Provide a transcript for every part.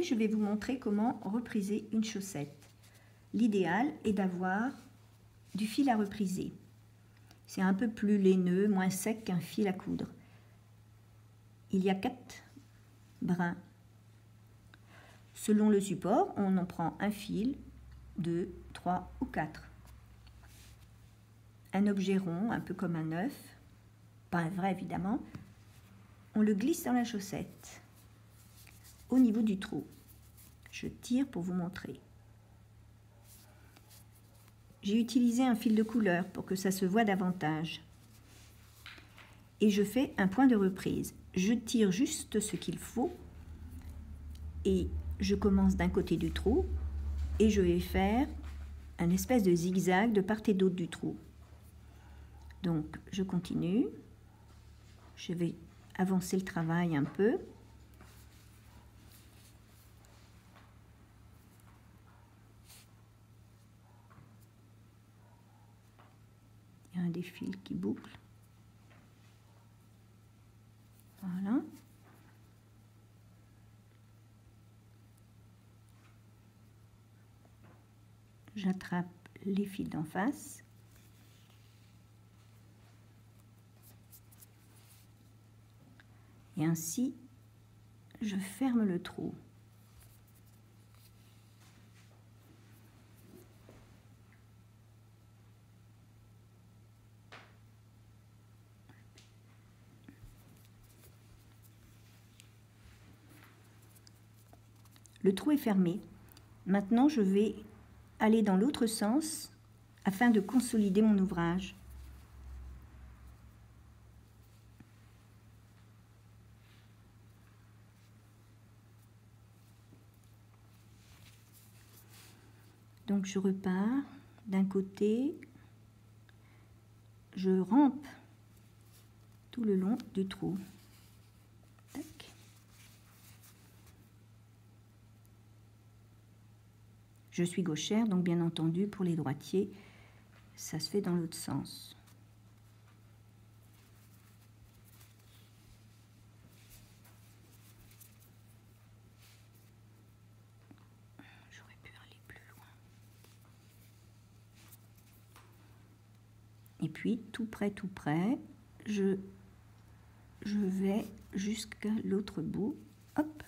Aujourd'hui, je vais vous montrer comment repriser une chaussette. L'idéal est d'avoir du fil à repriser. C'est un peu plus laineux, moins sec qu'un fil à coudre. Il y a 4 brins. Selon le support, on en prend un fil, 2, 3 ou 4. Un objet rond, un peu comme un œuf, pas un vrai évidemment, on le glisse dans la chaussette, au niveau du trou. Je tire pour vous montrer. J'ai utilisé un fil de couleur pour que ça se voit davantage. Et je fais un point de reprise. Je tire juste ce qu'il faut et je commence d'un côté du trou et je vais faire un espèce de zigzag de part et d'autre du trou. Donc je continue, je vais avancer le travail un peu. Il y a un des fils qui boucle. Voilà. J'attrape les fils d'en face. Et ainsi, je ferme le trou. Le trou est fermé. Maintenant, je vais aller dans l'autre sens afin de consolider mon ouvrage. Donc je repars d'un côté, je rampe tout le long du trou. Tac. Je suis gauchère, donc bien entendu pour les droitiers, ça se fait dans l'autre sens. J'aurais pu aller plus loin. Et puis tout près, je vais jusqu'à l'autre bout. Hop.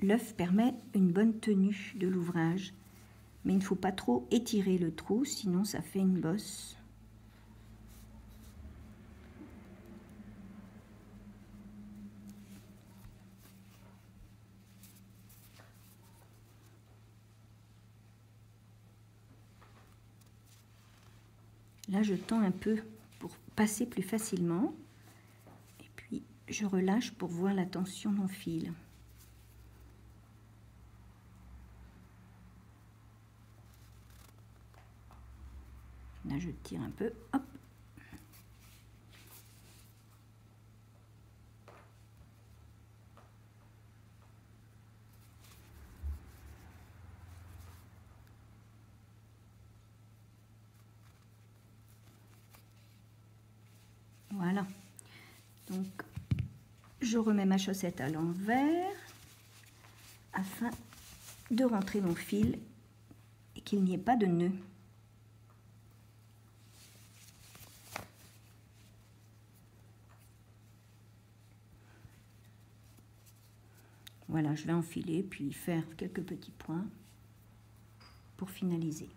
L'œuf permet une bonne tenue de l'ouvrage, mais il ne faut pas trop étirer le trou, sinon ça fait une bosse. Là, je tends un peu pour passer plus facilement, et puis je relâche pour voir la tension de mon fil. Là, je tire un peu, hop. Voilà. Donc, je remets ma chaussette à l'envers afin de rentrer mon fil et qu'il n'y ait pas de nœud. Voilà, je vais enfiler puis faire quelques petits points pour finaliser.